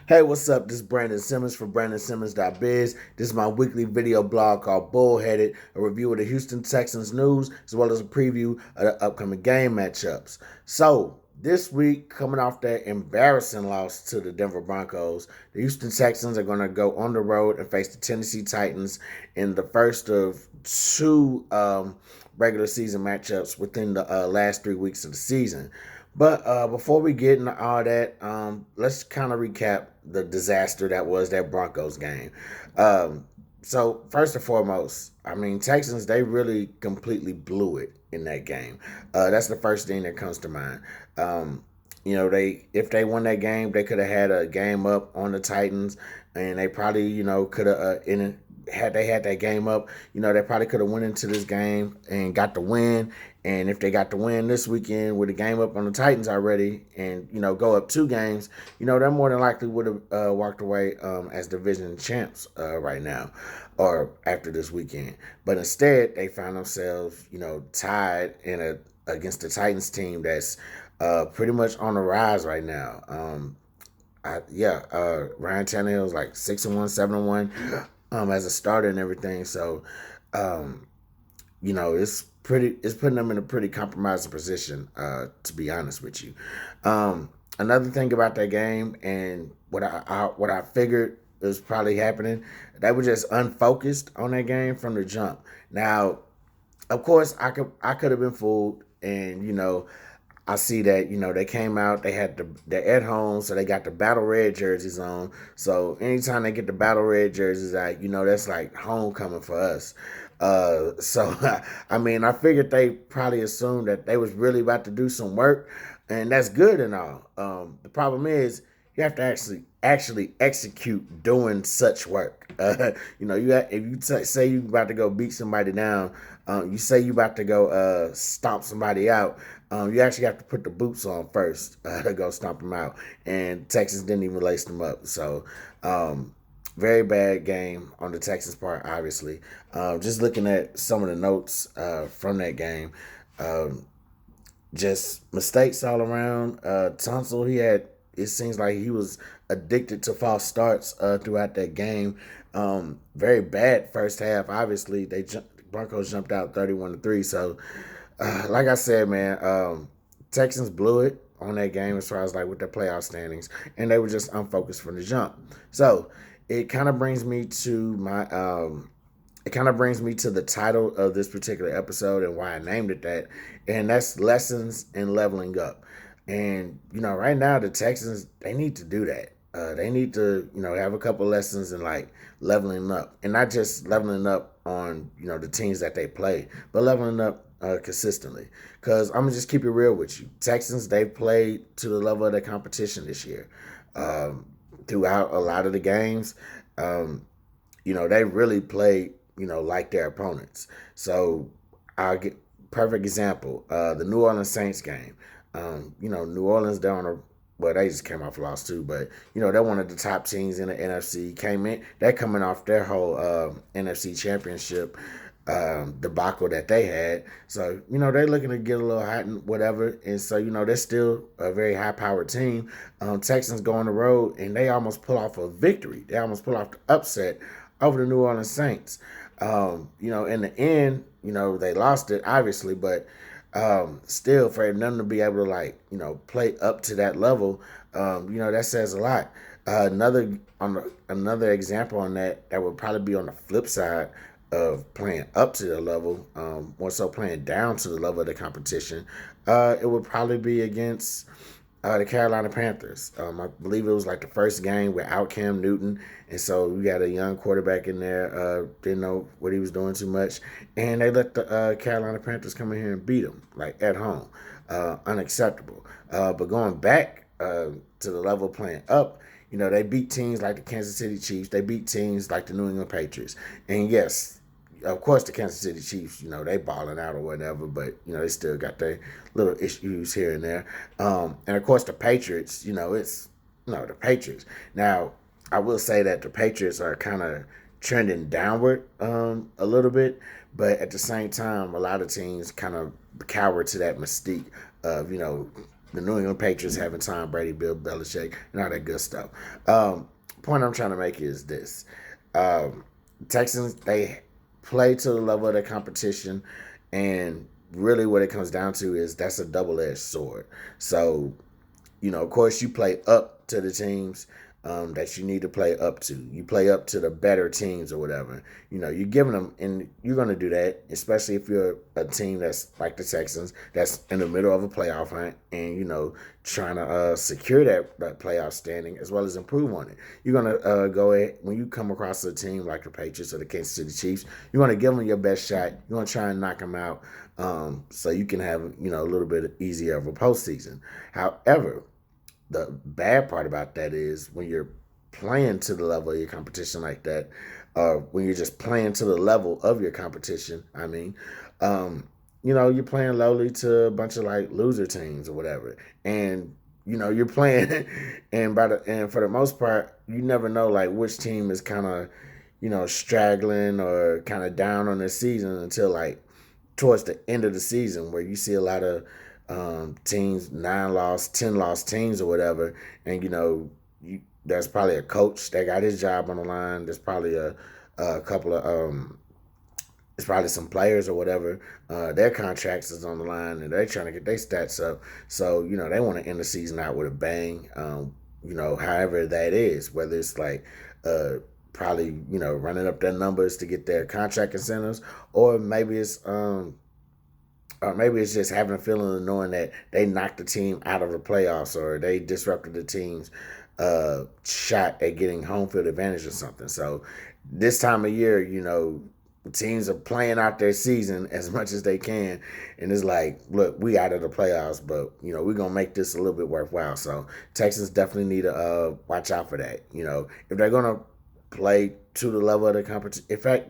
Hey, what's up? This is Brandon Simmons for BrandonSimmons.biz. This is my weekly video blog called Bullheaded, a review of the Houston Texans news, as well as a preview of the upcoming game matchups. So, this week, coming off that embarrassing loss to the Denver Broncos, the Houston Texans are going to go on the road and face the Tennessee Titans in the first of two regular season matchups within the last 3 weeks of the season. But before we get into all that, let's kind of recap the disaster that was that Broncos game. So first and foremost, I mean Texans, they really completely blew it in that game. That's the first thing that comes to mind. They if they won that game, they could have had a game up on the Titans, and they probably could have had they had that game up, they probably could have went into this game and got the win. And if they got the win this weekend with a game up on the Titans already, and go up 2 games, they more than likely would have walked away as division champs right now, or after this weekend. But instead, they found themselves, tied in against the Titans team that's pretty much on the rise right now. Ryan Tannehill is like 6-1, 7-1 as a starter and everything. So, it's putting them in a pretty compromising position, to be honest with you. Another thing about that game and what I figured was probably happening, they were just unfocused on that game from the jump. Now, of course, I could have been fooled, and I see that they came out, they're at home, so they got the battle red jerseys on. So anytime they get the battle red jerseys out, that's like homecoming for us. So I mean, I figured they probably assumed that they was really about to do some work, and that's good and all. The problem is you have to actually execute doing such work. If you say you about to go beat somebody down, you say you about to go stomp somebody out. You actually have to put the boots on first to go stomp them out. And Texas didn't even lace them up. So, very bad game on the Texans' part, obviously. Just looking at some of the notes from that game, um, just mistakes all around. Tunsil, it seems like he was addicted to false starts throughout that game. Very bad first half. Obviously, Broncos jumped out 31-3. So, like I said, man, Texans blew it on that game as far as like with their playoff standings, and they were just unfocused from the jump. So it kind of brings me to the title of this particular episode and why I named it that, and that's lessons in leveling up. And right now the Texans, they need to do that. They need to have a couple lessons in like leveling up, and not just leveling up on the teams that they play, but leveling up consistently. Because I'm gonna just keep it real with you, Texans, they've played to the level of the competition this year. Um, Throughout a lot of the games, um, they really played like their opponents. So I'll get perfect example, the New Orleans Saints game. New Orleans down a well, they just came off a loss too, but they're one of the top teams in the NFC. They're coming off their whole NFC Championship debacle that they had. So they're looking to get a little hot and whatever, and so they're still a very high-powered team. Texans go on the road and they almost pull off a victory. They almost pull off the upset over the New Orleans Saints. In the end, they lost it obviously, but still for them to be able to play up to that level, that says a lot. Another example on that would probably be on the flip side of playing up to the level, more so playing down to the level of the competition. It would probably be against the Carolina Panthers. I believe it was like the first game without Cam Newton, and so we got a young quarterback in there. Didn't know what he was doing too much, and they let the Carolina Panthers come in here and beat them like at home. Unacceptable. But going back to the level playing up, they beat teams like the Kansas City Chiefs. They beat teams like the New England Patriots, and yes, of course, the Kansas City Chiefs, they balling out or whatever, but they still got their little issues here and there. And of course, the Patriots, it's the Patriots. Now, I will say that the Patriots are kind of trending downward a little bit, but at the same time, a lot of teams kind of cower to that mystique of the New England Patriots having Tom Brady, Bill Belichick, and all that good stuff. Point I'm trying to make is this: um, Texans, they play to the level of their competition, and really what it comes down to is that's a double-edged sword. So, of course, you play up to the teams that you need to play up to. You play up to the better teams or whatever. You're giving them, and you're going to do that, especially if you're a team that's like the Texans, that's in the middle of a playoff hunt, and trying to secure that playoff standing as well as improve on it. You're going to go ahead when you come across a team like the Patriots or the Kansas City Chiefs. You're going to give them your best shot. You're going to try and knock them out, so you can have a little bit easier of a postseason. However, the bad part about that is when you're playing to the level of your competition like that, or when you're just playing to the level of your competition, you're playing lowly to a bunch of like loser teams or whatever. And you're playing and for the most part, you never know like which team is kind of, straggling or kind of down on their season until like towards the end of the season, where you see a lot of teams, 9 loss, 10 loss teams or whatever, and there's probably a coach that got his job on the line. There's probably a couple of it's probably some players or whatever. Their contracts is on the line, and they're trying to get their stats up. So they want to end the season out with a bang. However that is, whether it's like probably running up their numbers to get their contract incentives, or maybe it's just having a feeling of knowing that they knocked the team out of the playoffs, or they disrupted the team's shot at getting home field advantage or something. So this time of year, teams are playing out their season as much as they can, and it's like, look, we out of the playoffs, but we're gonna make this a little bit worthwhile. So Texans definitely need to watch out for that. If they're gonna play to the level of the competition, in fact,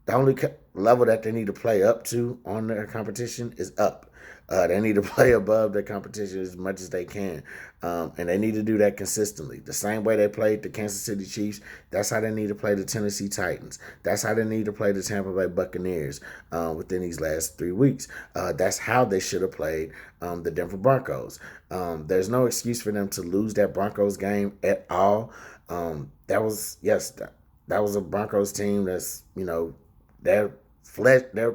the only level that they need to play up to on their competition is up. They need to play above their competition as much as they can. And they need to do that consistently. The same way they played the Kansas City Chiefs, that's how they need to play the Tennessee Titans. That's how they need to play the Tampa Bay Buccaneers within these last 3 weeks. That's how they should have played the Denver Broncos. There's no excuse for them to lose that Broncos game at all. That was a Broncos team that's, they're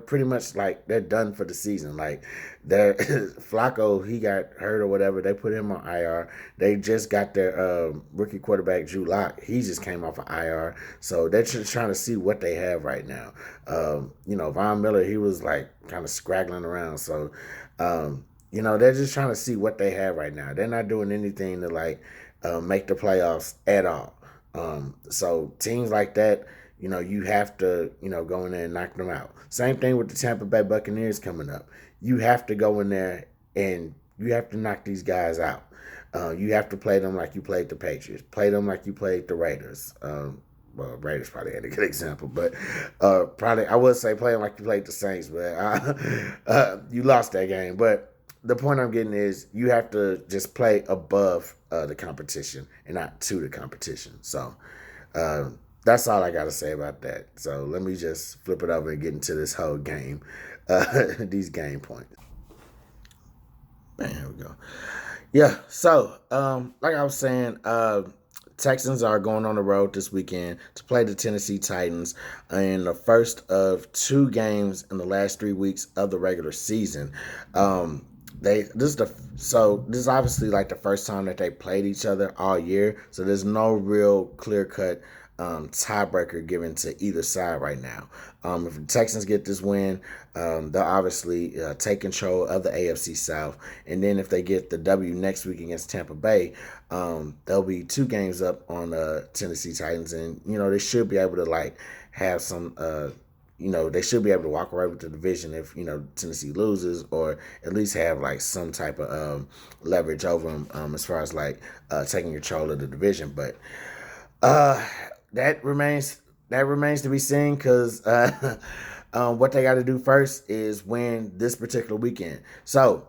pretty much like they're done for the season. Like they're Flacco, he got hurt or whatever. They put him on IR. They just got their rookie quarterback Drew Lock. He just came off of IR. So they're just trying to see what they have right now. Von Miller, he was like kind of scraggling around. So they're just trying to see what they have right now. They're not doing anything to like make the playoffs at all. So teams like that, you have to, go in there and knock them out. Same thing with the Tampa Bay Buccaneers coming up. You have to go in there and you have to knock these guys out. You have to play them like you played the Patriots. Play them like you played the Raiders. Well, Raiders probably had a good example, but probably I would say play them like you played the Saints, but you lost that game. But the point I'm getting is you have to just play above the competition and not to the competition. So that's all I got to say about that. So let me just flip it over and get into this whole game, these game points. Man, here we go. Yeah, so like I was saying, Texans are going on the road this weekend to play the Tennessee Titans in the first of 2 games in the last 3 weeks of the regular season. This is obviously like the first time that they played each other all year, so there's no real clear cut tiebreaker given to either side right now. If the Texans get this win, they'll obviously take control of the AFC South, and then if they get the W next week against Tampa Bay, they'll be 2 games up on the Tennessee Titans, and they should be able to like have some. They should be able to walk away with the division if Tennessee loses, or at least have like some type of leverage over them as far as like taking control of the division, but. That remains to be seen, because what they got to do first is win this particular weekend. So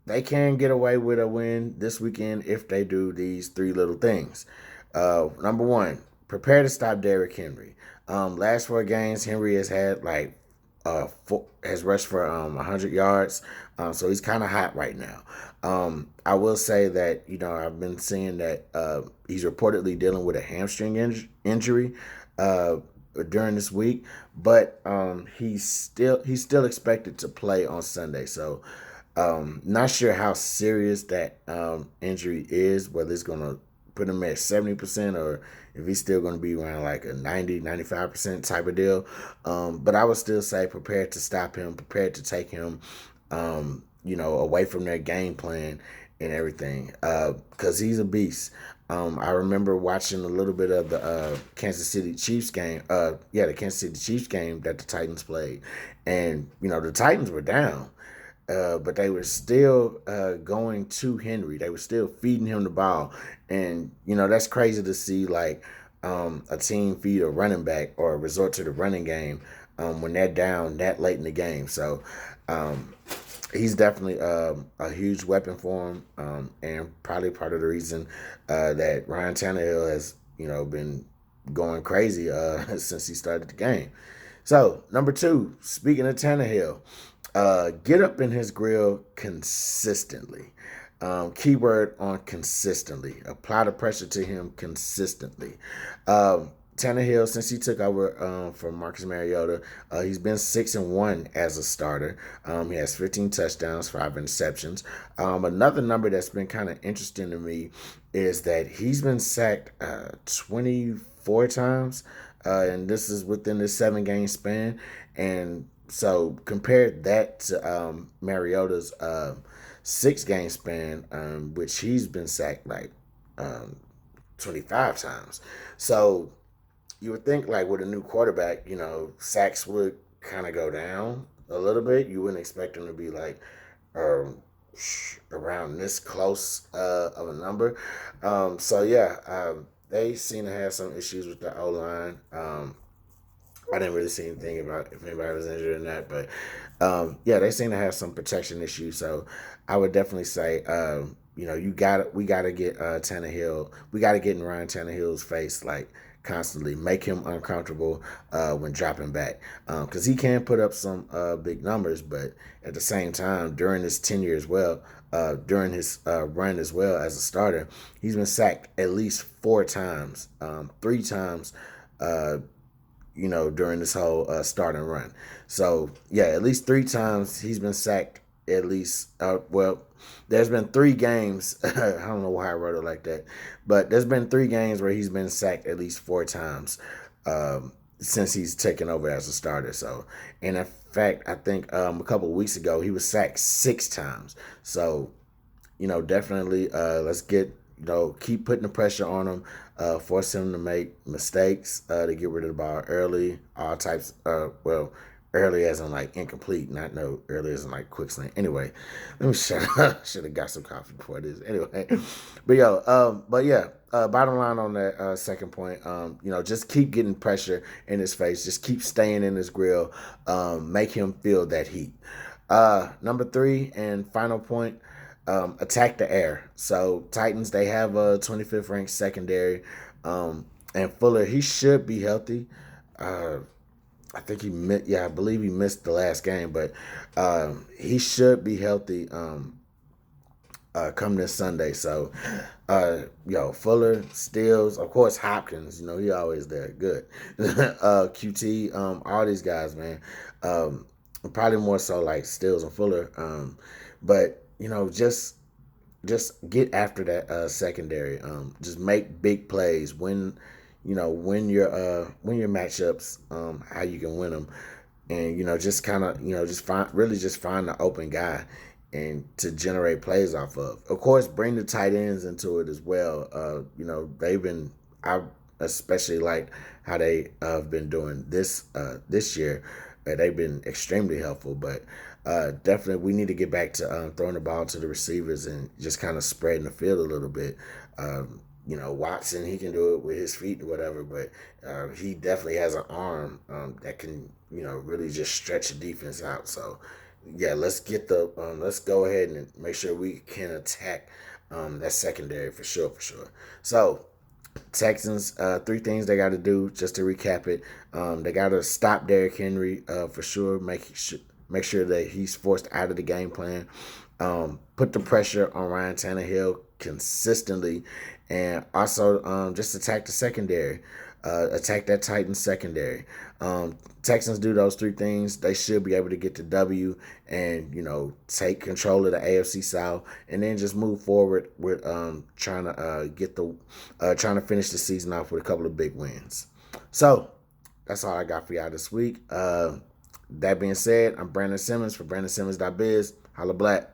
they can get away with a win this weekend if they do these 3 little things. Number 1, prepare to stop Derrick Henry. Last 4 games, Henry has had like has rushed for 100 yards. So he's kind of hot right now. I will say that I've been seeing that he's reportedly dealing with a hamstring injury during this week, but he's still expected to play on Sunday. So not sure how serious that injury is, whether it's going to put him at 70% or if he's still going to be around like a 90-95% type of deal. But I would still say prepared to stop him, prepared to take him, away from their game plan and everything, because he's a beast. I remember watching a little bit of the Kansas City Chiefs game. The Kansas City Chiefs game that the Titans played, and the Titans were down. But they were still going to Henry. They were still feeding him the ball, and that's crazy to see. Like a team feed a running back or resort to the running game when they're down that late in the game. So um, he's definitely a huge weapon for him, and probably part of the reason that Ryan Tannehill has been going crazy since he started the game. So number two, speaking of Tannehill, get up in his grill consistently. Keyword on consistently. Apply the pressure to him consistently. Tannehill, since he took over from Marcus Mariota, he's been 6-1 as a starter. He has 15 touchdowns, 5 interceptions. Another number that's been kind of interesting to me is that he's been sacked 24 times, and this is within this 7 game span. And so compare that to Mariota's 6 game span, which he's been sacked like um, 25 times. So you would think like with a new quarterback, sacks would kind of go down a little bit. You wouldn't expect him to be like um, around this close of a number. So yeah, they seem to have some issues with the O line. I didn't really see anything about if anybody was injured in that, but yeah, they seem to have some protection issues. So I would definitely say, we got to get Tannehill, we got to get in Ryan Tannehill's face like constantly, make him uncomfortable when dropping back, because he can put up some big numbers, but at the same time, during his tenure as well, during his run as well as a starter, he's been sacked at least 4 times, 3 times. During this whole starting run. So yeah, at least 3 times he's been sacked. At least, there's been 3 games. I don't know why I wrote it like that, but there's been 3 games where he's been sacked at least 4 times since he's taken over as a starter. So, and in fact, I think a couple of weeks ago he was sacked 6 times. So definitely let's get keep putting the pressure on him, force him to make mistakes, to get rid of the ball early, all types. Early as in like incomplete, not no early as in like quick slant. Anyway, let me shut up. Should have got some coffee before this. Anyway, but yeah. Bottom line on that second point, just keep getting pressure in his face. Just keep staying in his grill. Make him feel that heat. Number 3 and final point, attack the air. So Titans, they have a 25th ranked secondary, and Fuller, he should be healthy. I think I believe he missed the last game, but he should be healthy come this Sunday. So, Fuller, Stills, of course Hopkins, he always there, good. QT, all these guys, man. Probably more so like Stills and Fuller, but just get after that secondary. Just make big plays. Win your matchups. How you can win them, and just kind of just find the open guy and to generate plays off of. Of course, bring the tight ends into it as well. They've been I especially like how they have been doing this year. They've been extremely helpful, but definitely we need to get back to throwing the ball to the receivers and just kind of spreading the field a little bit. Watson, he can do it with his feet or whatever, but he definitely has an arm that can, really just stretch the defense out. So, yeah, let's go ahead and make sure we can attack that secondary for sure, for sure. So, Texans, three things they got to do, just to recap it. They got to stop Derrick Henry for sure. Make sure that he's forced out of the game plan. Put the pressure on Ryan Tannehill consistently, and also just attack the secondary. Attack that Titans secondary. Texans do those three things, they should be able to get the W and take control of the AFC South, and then just move forward with trying to trying to finish the season off with a couple of big wins. So that's all I got for y'all this week. That being said, I'm Brandon Simmons for BrandonSimmons.biz. Holla black.